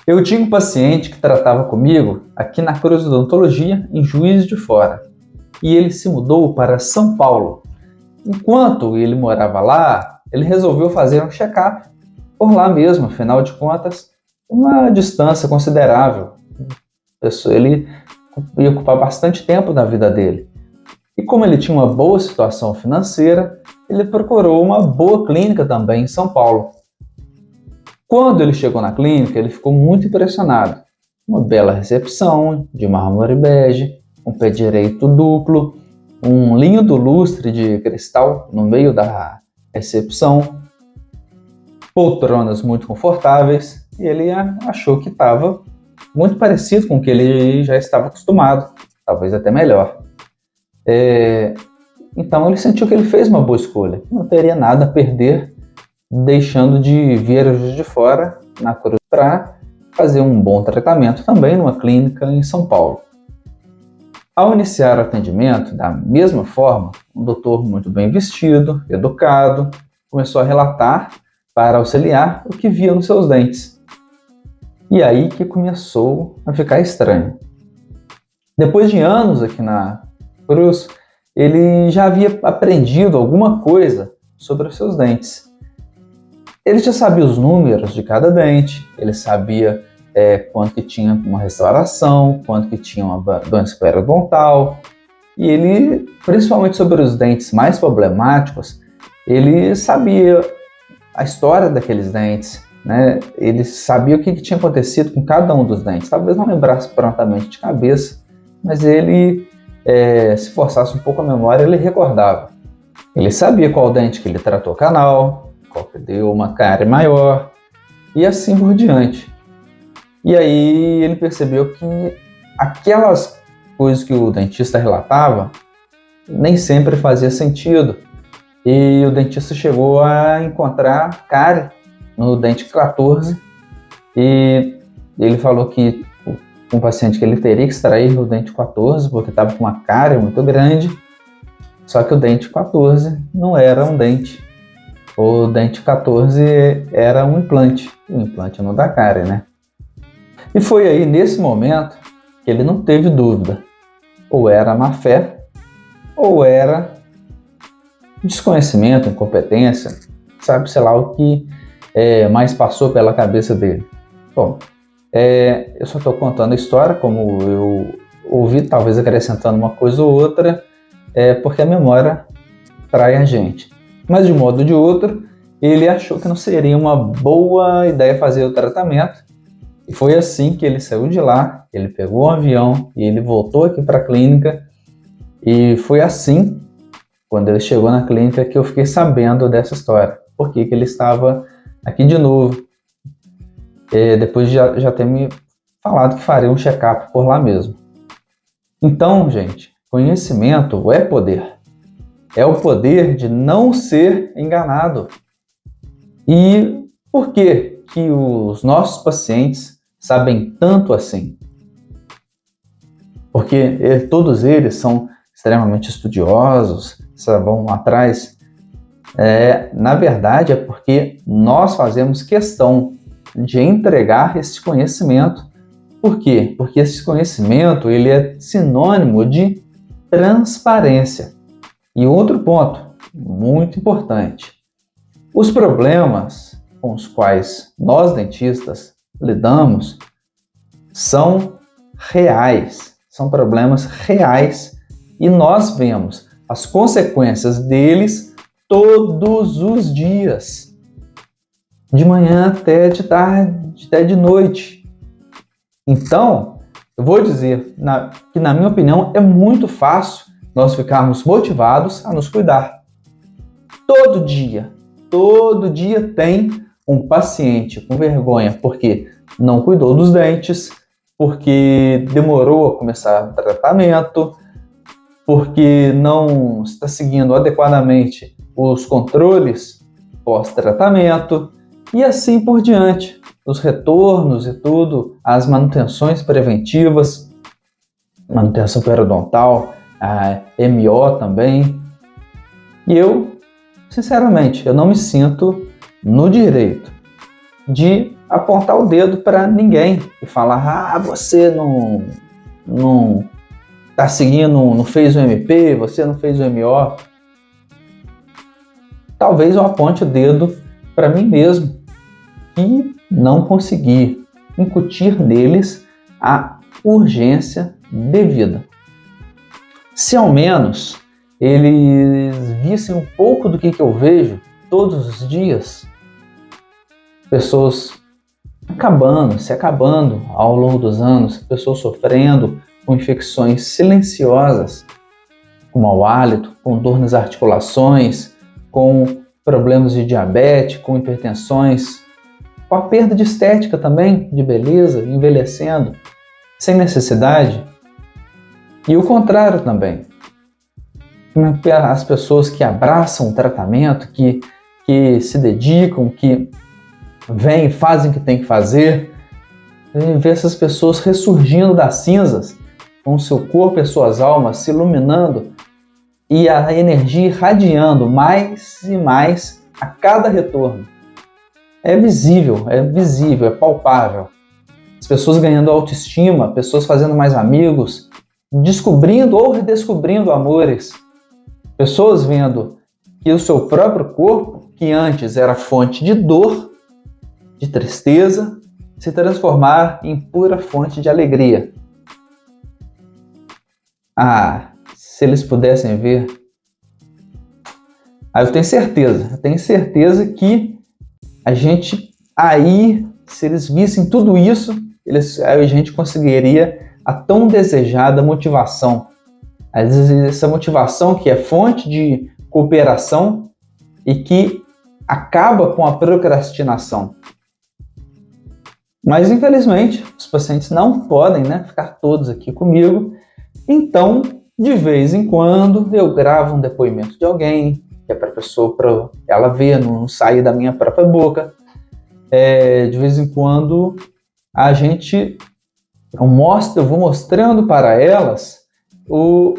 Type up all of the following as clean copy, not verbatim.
Eu tinha um paciente que tratava comigo aqui na Cruz Odontologia, em Juiz de Fora, e ele se mudou para São Paulo. Enquanto ele morava lá, ele resolveu fazer um check-up por lá mesmo, afinal de contas, uma distância considerável. Ele ia ocupar bastante tempo da vida dele. E como ele tinha uma boa situação financeira, ele procurou uma boa clínica também em São Paulo. Quando ele chegou na clínica, ele ficou muito impressionado. Uma bela recepção de mármore bege, um pé direito duplo, um lindo lustre de cristal no meio da recepção, poltronas muito confortáveis, e ele achou que estava muito parecido com o que ele já estava acostumado, talvez até melhor. Então ele sentiu que ele fez uma boa escolha, não teria nada a perder deixando de vir a Juiz de Fora na Cruz para fazer um bom tratamento também numa clínica em São Paulo. Ao iniciar o atendimento, da mesma forma, um doutor muito bem vestido, educado, começou a relatar para auxiliar o que via nos seus dentes. E aí que começou a ficar estranho. Depois de anos aqui na Cruz, ele já havia aprendido alguma coisa sobre os seus dentes. Ele já sabia os números de cada dente, ele sabia quanto que tinha uma restauração, quanto que tinha uma doença periodontal, e ele, principalmente sobre os dentes mais problemáticos, ele sabia a história daqueles dentes, né? Ele sabia o que tinha acontecido com cada um dos dentes, talvez não lembrasse prontamente de cabeça, mas ele, se forçasse um pouco a memória, ele recordava. Ele sabia qual dente que ele tratou canal, qual que deu uma cárie maior, e assim por diante. E aí ele percebeu que aquelas coisas que o dentista relatava nem sempre fazia sentido. E o dentista chegou a encontrar cárie no dente 14, e ele falou que um paciente que ele teria que extrair no dente 14 porque estava com uma cárie muito grande, só que o dente 14 não era um dente. O dente 14 era um implante. O implante não dá cárie, né? E foi aí, nesse momento, que ele não teve dúvida. Ou era má fé, ou era desconhecimento, incompetência, sabe, sei lá o que mais passou pela cabeça dele. Bom, eu só estou contando a história como eu ouvi, talvez acrescentando uma coisa ou outra, porque a memória trai a gente. Mas de um modo ou de outro, ele achou que não seria uma boa ideia fazer o tratamento. E foi assim que ele saiu de lá, ele pegou um avião e ele voltou aqui para a clínica. E foi assim, quando ele chegou na clínica, que eu fiquei sabendo dessa história. Por que ele estava aqui de novo, depois de já ter me falado que faria um check-up por lá mesmo. Então, gente, conhecimento é poder. É o poder de não ser enganado. E por que que os nossos pacientes sabem tanto assim? Porque todos eles são extremamente estudiosos, vão atrás. Na verdade, é porque nós fazemos questão de entregar esse conhecimento. Por quê? Porque esse conhecimento ele é sinônimo de transparência. E outro ponto muito importante: os problemas com os quais nós dentistas lidamos são reais, são problemas reais, e nós vemos as consequências deles todos os dias, de manhã até de tarde, até de noite. Então, eu vou dizer que, na minha opinião, é muito fácil nós ficarmos motivados a nos cuidar. Todo dia tem um paciente com vergonha porque não cuidou dos dentes, porque demorou a começar o tratamento, porque não está seguindo adequadamente os controles pós-tratamento, e assim por diante. Os retornos e tudo, as manutenções preventivas, manutenção periodontal, a MO também. E eu, sinceramente, eu não me sinto no direito de apontar o dedo para ninguém e falar: ah, você não tá seguindo, não fez o MP, você não fez o MO. Talvez eu aponte o dedo para mim mesmo e não consegui incutir neles a urgência devida. Se ao menos eles vissem um pouco do que eu vejo todos os dias, pessoas se acabando ao longo dos anos, pessoas sofrendo com infecções silenciosas, com mau hálito, com dor nas articulações, com problemas de diabetes, com hipertensões, com a perda de estética também, de beleza, envelhecendo, sem necessidade. E o contrário também. As pessoas que abraçam o tratamento, que se dedicam, que vêm e fazem o que tem que fazer, e ver essas pessoas ressurgindo das cinzas, com o seu corpo e as suas almas se iluminando e a energia irradiando mais e mais a cada retorno. É visível, é palpável. As pessoas ganhando autoestima, pessoas fazendo mais amigos, descobrindo ou redescobrindo amores, pessoas vendo que o seu próprio corpo, que antes era fonte de dor, de tristeza, se transformar em pura fonte de alegria. Ah, se eles pudessem ver. Eu tenho certeza que a gente aí, se eles vissem tudo isso, a gente conseguiria a tão desejada motivação. Às vezes essa motivação que é fonte de cooperação e que acaba com a procrastinação. Mas infelizmente os pacientes não podem, ficar todos aqui comigo. Então, de vez em quando, eu gravo um depoimento de alguém, que é para a pessoa, para ela ver, não sair da minha própria boca. De vez em quando, eu vou mostrando para elas o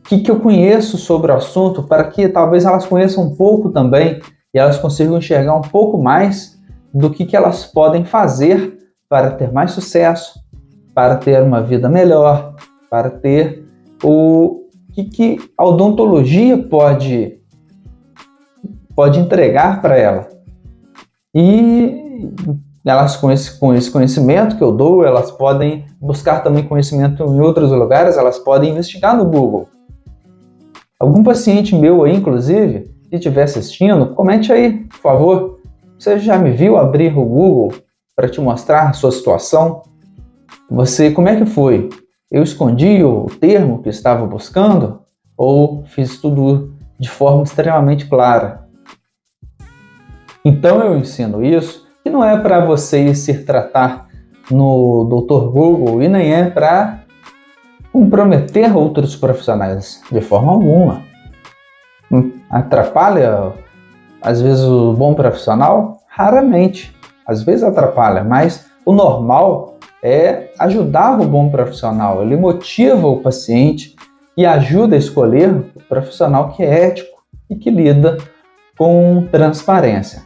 que eu conheço sobre o assunto, para que talvez elas conheçam um pouco também e elas consigam enxergar um pouco mais do que elas podem fazer para ter mais sucesso, para ter uma vida melhor, para ter o que a odontologia pode entregar para ela. E elas, com esse conhecimento que eu dou, elas podem buscar também conhecimento em outros lugares, elas podem investigar no Google. Algum paciente meu aí, inclusive, que estiver assistindo, comente aí, por favor. Você já me viu abrir o Google para te mostrar a sua situação? Como é que foi? Eu escondi o termo que estava buscando ou fiz tudo de forma extremamente clara? Então eu ensino isso, que não é para você se tratar no Dr. Google e nem é para comprometer outros profissionais de forma alguma. Atrapalha, às vezes, o bom profissional? Raramente. Às vezes atrapalha, mas o normal é ajudar o bom profissional. Ele motiva o paciente e ajuda a escolher o profissional que é ético e que lida com transparência.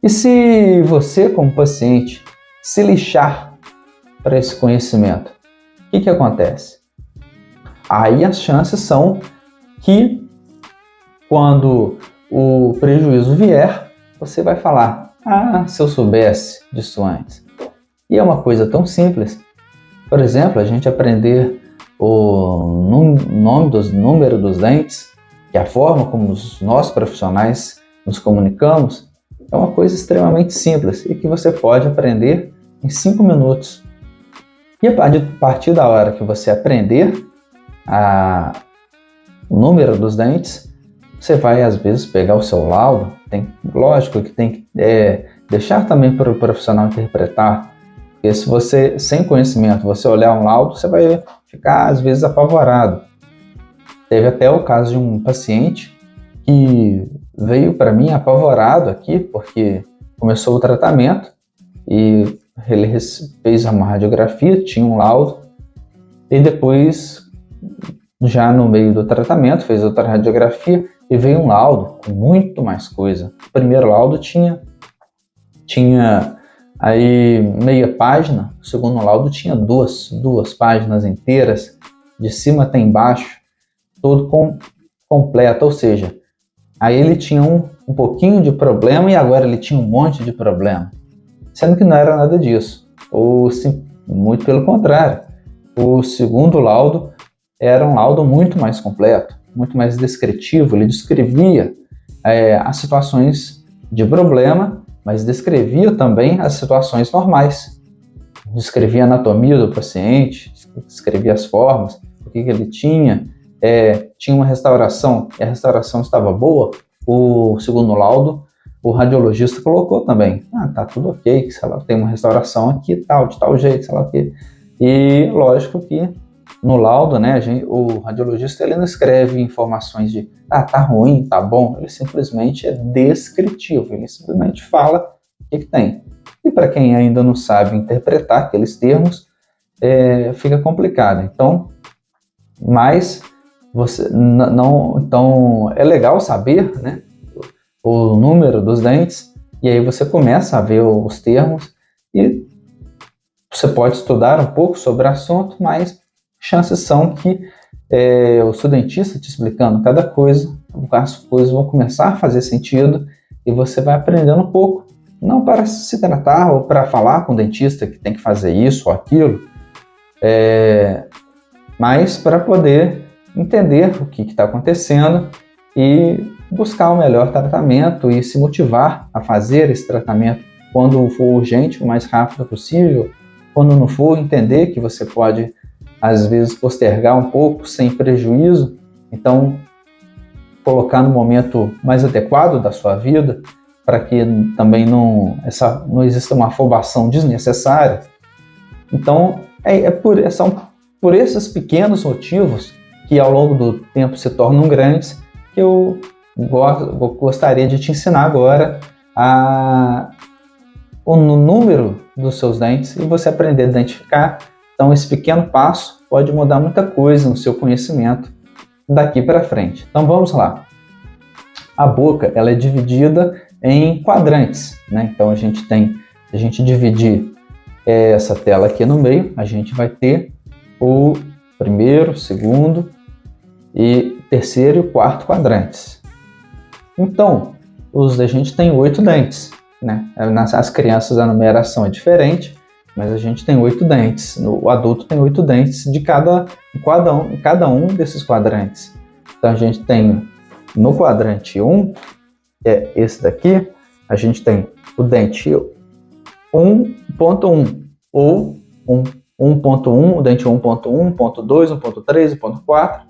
E se você, como paciente, se lixar para esse conhecimento, o que acontece? Aí as chances são que, quando o prejuízo vier, você vai falar: ah, se eu soubesse disso antes. E é uma coisa tão simples. Por exemplo, a gente aprender o número dos dentes, que é a forma como nós profissionais nos comunicamos, é uma coisa extremamente simples e que você pode aprender em 5 minutos. E a partir da hora que você aprender o número dos dentes, você vai, às vezes, pegar o seu laudo. Lógico que tem que deixar também para o profissional interpretar. Porque se você, sem conhecimento, você olhar um laudo, você vai ficar, às vezes, apavorado. Teve até o caso de um paciente que veio para mim apavorado aqui, porque começou o tratamento e ele fez uma radiografia, tinha um laudo, e depois, já no meio do tratamento, fez outra radiografia e veio um laudo com muito mais coisa. O primeiro laudo tinha tinha aí meia página, o segundo laudo tinha duas páginas inteiras, de cima até embaixo, todo completo, ou seja, aí ele tinha um pouquinho de problema e agora ele tinha um monte de problema, sendo que não era nada disso, ou sim, muito pelo contrário, o segundo laudo era um laudo muito mais completo, muito mais descritivo, ele descrevia as situações de problema, mas descrevia também as situações normais, descrevia a anatomia do paciente, descrevia as formas, o que ele tinha, tinha uma restauração e a restauração estava boa, o segundo laudo, o radiologista colocou também, tá tudo ok, sei lá, tem uma restauração aqui, tal, de tal jeito, sei lá o quê. E lógico que no laudo, né, o radiologista ele não escreve informações de tá ruim, tá bom, ele simplesmente é descritivo, ele simplesmente fala o que tem. E para quem ainda não sabe interpretar aqueles termos, fica complicado. Então, mas você não, então é legal saber, né, o número dos dentes, e aí você começa a ver os termos e você pode estudar um pouco sobre o assunto, mas chances são que o seu dentista te explicando cada coisa, as coisas vão começar a fazer sentido e você vai aprendendo um pouco, não para se tratar ou para falar com o dentista que tem que fazer isso ou aquilo, mas para poder entender o que está acontecendo e buscar o melhor tratamento e se motivar a fazer esse tratamento quando for urgente, o mais rápido possível. Quando não for, entender que você pode, às vezes, postergar um pouco sem prejuízo. Então, colocar no momento mais adequado da sua vida, para que também não exista uma afobação desnecessária. Então, são por esses pequenos motivos que ao longo do tempo se tornam grandes, que eu gostaria de te ensinar agora o número dos seus dentes e você aprender a identificar. Então esse pequeno passo pode mudar muita coisa no seu conhecimento daqui para frente. Então vamos lá. A boca ela é dividida em quadrantes, né? Então a gente dividir essa tela aqui no meio, a gente vai ter o primeiro, segundo e terceiro e quarto quadrantes. Então, a gente tem 8 dentes, né? Nas crianças a numeração é diferente, mas a gente tem 8 dentes. O adulto tem 8 dentes em cada um desses quadrantes. Então a gente tem no quadrante 1, que é esse daqui, a gente tem o dente 1.1 ou 1.1, o dente 1.1, 1.2, 1.3, 1.4,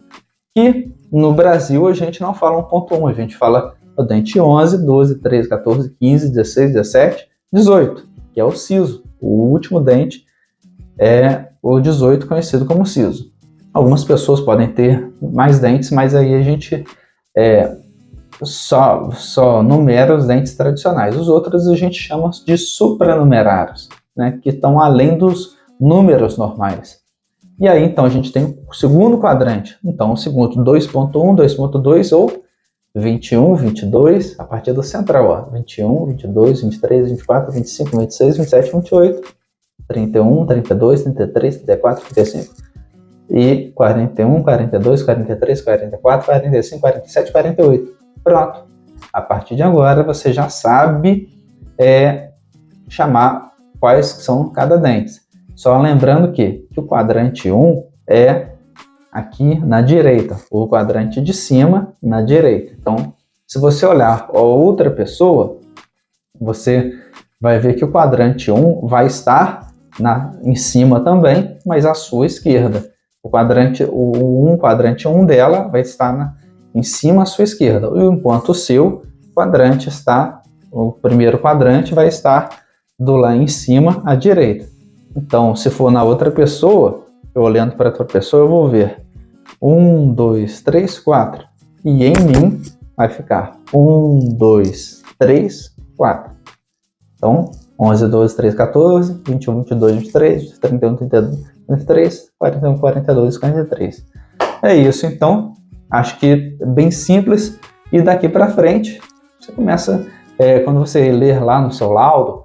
que no Brasil a gente não fala 1.1, a gente fala o dente 11, 12, 13, 14, 15, 16, 17, 18, que é o siso. O último dente é o 18, conhecido como siso. Algumas pessoas podem ter mais dentes, mas aí a gente só numera os dentes tradicionais. Os outros a gente chama de supranumerados, né, que estão além dos números normais. E aí, então, a gente tem o segundo quadrante. Então, o segundo, 2.1, 2.2 ou 21, 22, a partir do central, ó. 21, 22, 23, 24, 25, 26, 27, 28, 31, 32, 33, 34, 35 e 41, 42, 43, 44, 45, 47, 48. Pronto. A partir de agora, você já sabe chamar quais são cada dente. Só lembrando que o quadrante 1 é aqui na direita, o quadrante de cima na direita. Então, se você olhar a outra pessoa, você vai ver que o quadrante 1 vai estar em cima também, mas à sua esquerda. O quadrante 1 dela vai estar em cima à sua esquerda, enquanto o seu quadrante o primeiro quadrante vai estar lá em cima à direita. Então, se for na outra pessoa, eu olhando para outra pessoa, eu vou ver 1, 2, 3, 4. E em mim vai ficar 1, 2, 3, 4. Então, 11, 12, 13, 14, 21, 22, 23, 31, 32, 33, 41, 42, 43. É isso, então. Acho que é bem simples. E daqui para frente, você começa Quando você ler lá no seu laudo,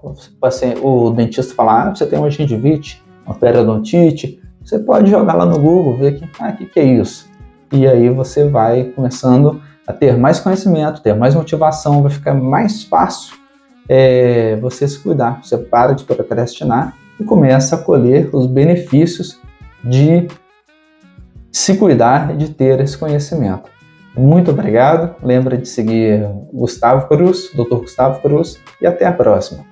o dentista falar, você tem uma gengivite, uma periodontite, você pode jogar lá no Google, ver que é isso. E aí você vai começando a ter mais conhecimento, ter mais motivação, vai ficar mais fácil você se cuidar. Você para de procrastinar e começa a colher os benefícios de se cuidar e de ter esse conhecimento. Muito obrigado. Lembra de seguir Gustavo Cruz, Dr. Gustavo Cruz, e até a próxima.